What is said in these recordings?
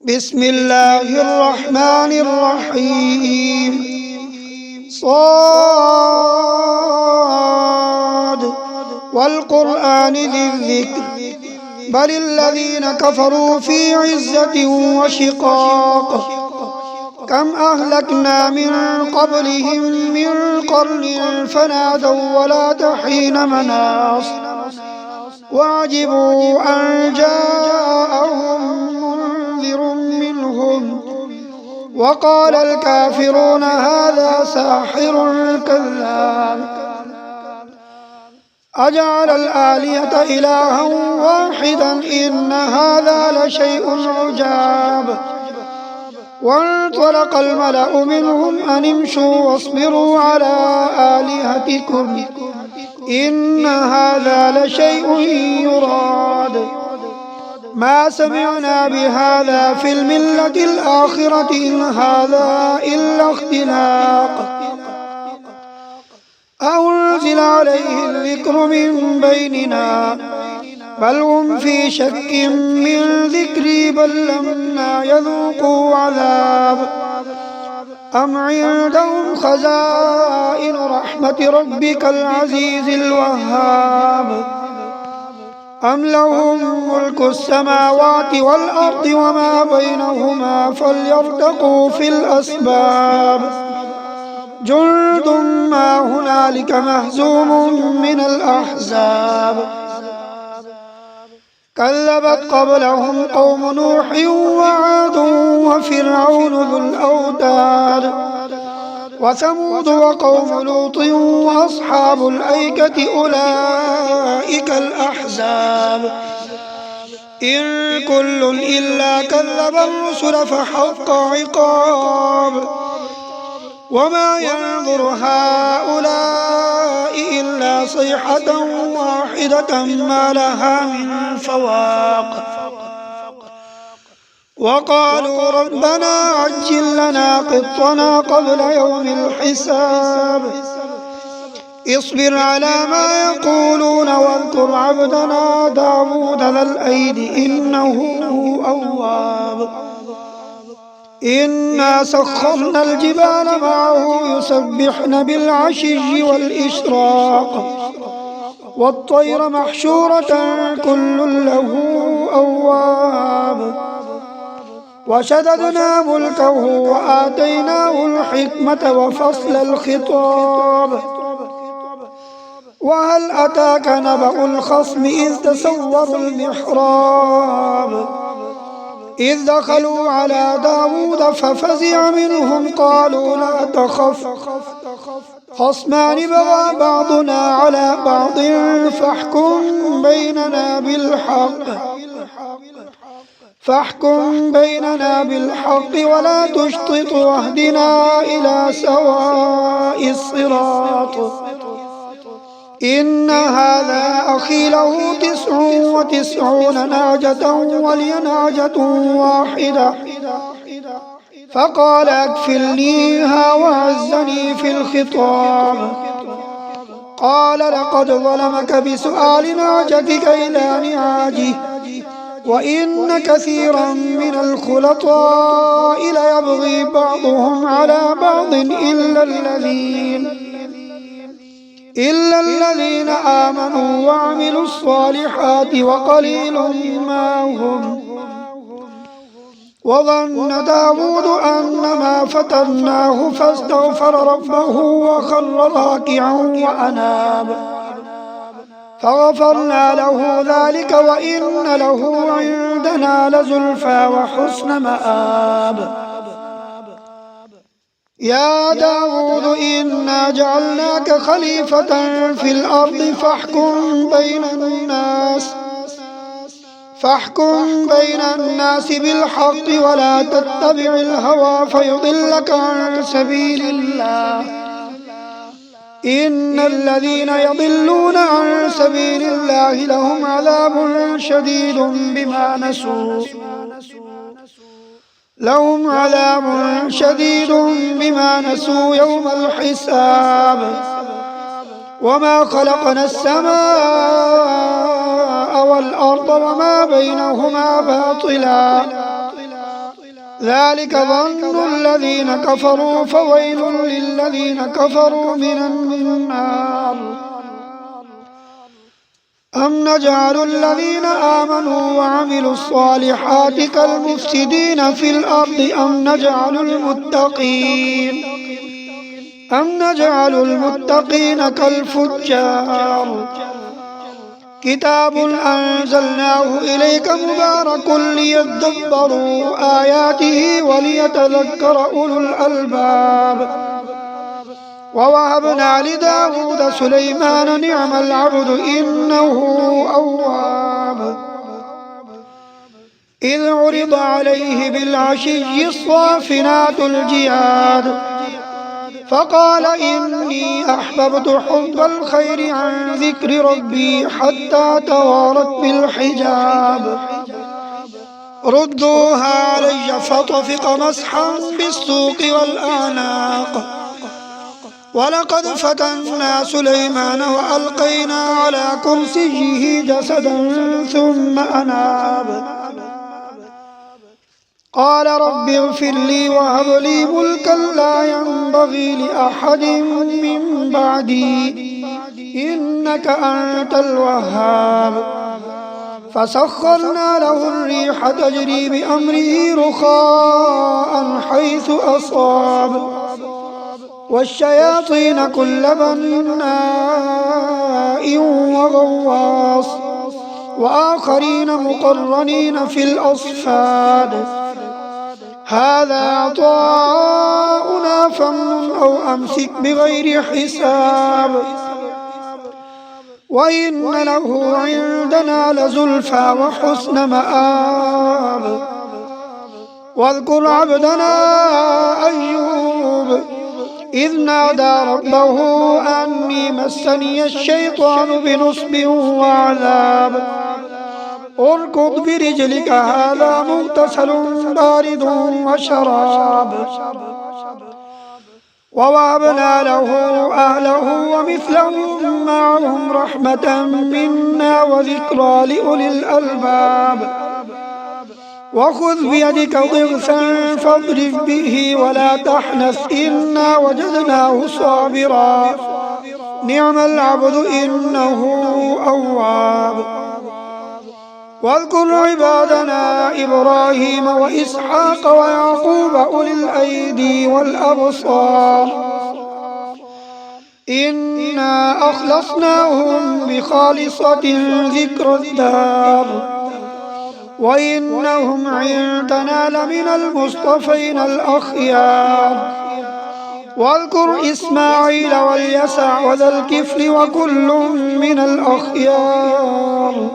بسم الله الرحمن الرحيم. صاد والقرآن ذي الذكر بل الذين كفروا في عزة وشقاق كم أهلكنا من قبلهم من قرن فنادوا ولا حين مناص وعجبوا أن جاءهم منذر منهم وقال الكافرون هذا ساحر كذاب أجعل الآلهة إلها واحدا إن هذا لشيء عجاب وانطلق الملأ منهم أن امشوا واصبروا على آلهتكم إن هذا لشيء يراد ما سمعنا بهذا في الملة الآخرة إن هذا إلا اختلاق أنزل عليه الذكر من بيننا بل هم في شك من ذكري بل لما يذوقوا عذاب أم عندهم خزائن رحمة ربك العزيز الوهاب أم لهم ملك السماوات والأرض وما بينهما فليرتقوا في الأسباب جند ما هنالك مهزوم من الأحزاب كذبت قبلهم قوم نوح وعاد وفرعون ذو الأوتاد وثمود وقوم لوط وأصحاب الأيكة أولئك الأحزاب إن كل إلا كذب الرسل فحق عقاب وما ينظر هؤلاء إلا صيحة واحدة ما لها من فواق وقالوا ربنا عجل لنا قطنا قبل يوم الحساب اصبر على ما يقولون واذكر عبدنا داود ذا الأيد إنه أواب إنا سخرنا الجبال معه يسبحن بالعشي والإشراق والطير محشورة كل له أواب وشددنا ملكه وآتيناه الحكمة وفصل الخطاب وهل أتاك نبأ الخصم إذ تسوروا المحراب إذ دخلوا على داود ففزع منهم قالوا لا تخف خصمان بغى بعضنا على بعض فاحكم بيننا بالحق ولا تشطط واهدنا إلى سواء الصراط إن هذا أخي له 99 نعجة ولي نعجة واحدة فقال أكفلنيها وعزني في الخطاب قال لقد ظلمك بسؤال نعجتك إلى نعاجه وإن كثيرا من الخلطاء ليبغي بعضهم على بعض إلا الذين آمنوا وعملوا الصالحات وقليل ما هم وظن داود أنما فتناه فاستغفر ربه وخر راكعا وأناب فغفرنا له ذلك وإن له عندنا لزلفى وحسن مآب يا داود إنا جعلناك خليفة في الأرض فاحكم بين الناس بالحق ولا تتبع الهوى فيضلك عن سبيل الله إن الذين يضلون عن سبيل الله لهم عذاب شديد بما نسوا يوم الحساب وما خلقنا السماء والأرض وما بينهما باطلا ذلك ظن الذين كفروا فويل للذين كفروا من النار. أم نجعل الذين آمنوا وعملوا الصالحات كالمفسدين في الأرض أم نجعل المتقين كالفجار. كتاب أنزلناه إليك مبارك ليدبروا آياته وليتذكر أولو الألباب. ووهبنا لداود سليمان نعم العبد إنه أواب. إذ عرض عليه بالعشي الصافنات الجياد فقال إني أحببت حب الخير عن ذكر ربي حتى توارت بالحجاب. ردوها علي فطفق مسحا بالسوق والأعناق. ولقد فتنا سليمان وألقينا على كرسيه جسدا ثم أناب. قال رب اغفر لي وهب لي ملكا لا ينبغي لأحد من بعدي إنك أنت الوهاب. فسخرنا له الريح تجري بأمره رخاء حيث أصاب والشياطين كل بناء وغواص وآخرين مقرنين في الأصفاد. هذا عطاؤنا فامنن أو أمسك بغير حساب. وإن له عندنا لزلفى وحسن مآب. واذكر عبدنا أيوب إذ نادى ربه أني مسني الشيطان بنصب وعذاب. اركض برجلك هذا مغتسل بارد وشراب. ووهبنا له أهله ومثلهم معهم رحمة منا وذكرى لأولي الألباب. وخذ بيدك ضغثا فاضرب به ولا تحنث إنا وجدناه صابرا نعم العبد إنه أواب. واذكر عبادنا إبراهيم وإسحاق ويعقوب أولي الأيدي والأبصار إنا أخلصناهم بخالصة ذكر الدار وإنهم عندنا لمن المصطفين الأخيار. واذكر إسماعيل واليسع وذا الكفل وكل من الأخيار.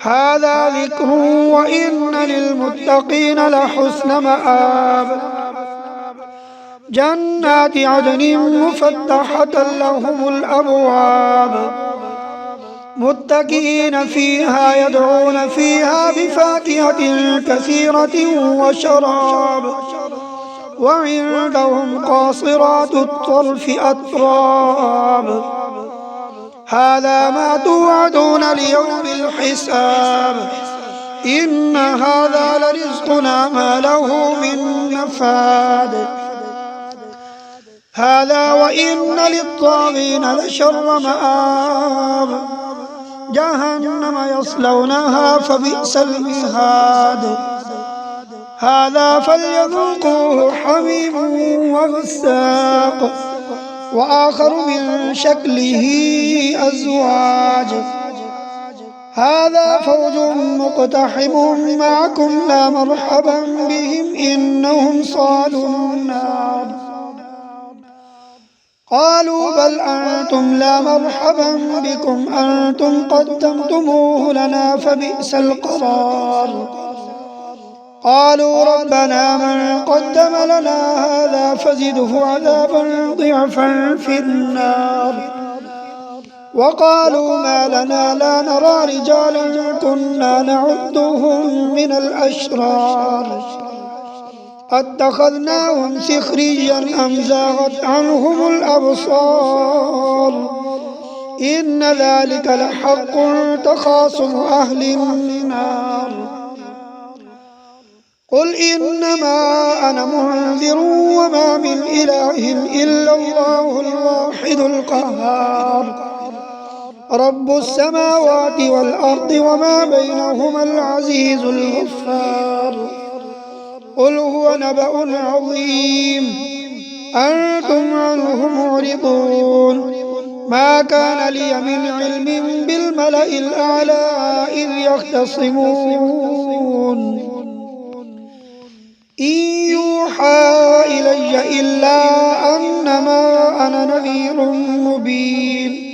هذا ذكر وإن للمتقين لحسن مآب. جنات عدن مفتحة لهم الأبواب متكئين فيها يدعون فيها بفاكهة كثيرة وشراب. وعندهم قاصرات الطرف أتراب. هذا ما توعدون ليوم الحساب إن هذا لرزقنا ما له من نفاد. هذا وإن للطاغين لشر مآب. جهنم يصلونها فبئس المهاد. هذا فليذوقوه حميم وغساق وآخر من شكله أزواج. هذا فوج مقتحم معكم لا مرحبا بهم إنهم صالوا النار. قالوا بل أنتم لا مرحبا بكم أنتم قدمتموه لنا فبئس القرار. قالوا ربنا من قدم لنا هذا فزده عذابا ضعفا في النار. وقالوا ما لنا لا نرى رجالا كنا نعدهم من الأشرار اتخذناهم سخريا أم زاغت عنهم الأبصار إن ذلك لحق تخاصم أهل النار. قل إنما أنا منذر وما من إله إلا الله الواحد القهار رب السماوات والأرض وما بينهما العزيز الغفار قل هو نبأ عظيم أنتم عنه معرضون ما كان لي من علم بالملأ الأعلى إذ يختصمون إن يوحى إلي إلا أنما أنا نذير مبين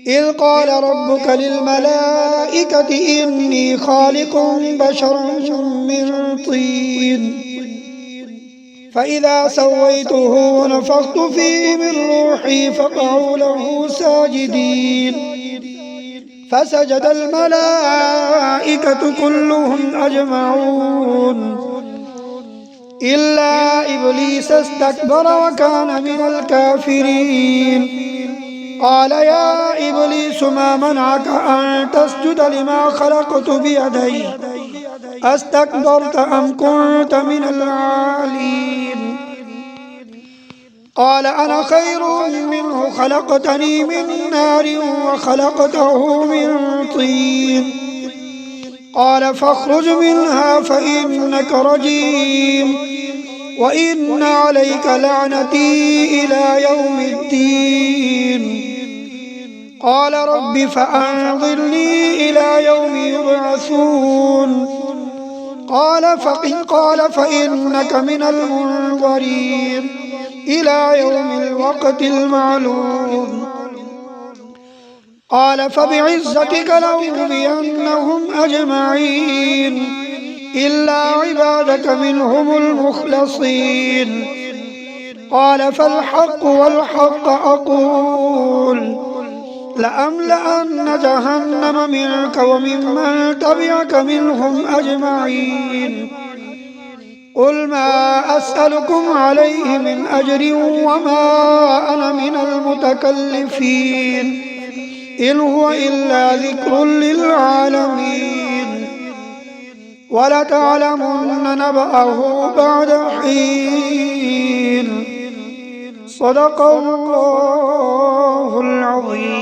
إذ قال ربك للملائكة إني خالق بشرا من طين فإذا سويته ونفخت فيه من روحي فقعوا له ساجدين فسجد الملائكة كلهم أجمعون إلا إبليس استكبر وكان من الكافرين قال يا إبليس ما منعك أن تسجد لما خلقت بيدي أستكبرت أم كنت من العالين قال أنا خير منه خلقتني من نار وخلقته من طين قال فاخرج منها فإنك رجيم وإن عليك لعنتي إلى يوم الدين قال رب فأنظرني إلى يوم يبعثون قال فإنك من المنظرين إلى يوم الوقت المعلوم قال فبعزتك لأغوينهم أجمعين إلا عبادك منهم المخلصين قال فالحق والحق أقول لأملأن جهنم منك وممن تبعك منهم أجمعين قل ما أسألكم عليه من أجر وما أنا من المتكلفين إن هو إلا ذكر للعالمين ولتعلمن نبأه بعد حين صدق الله العظيم.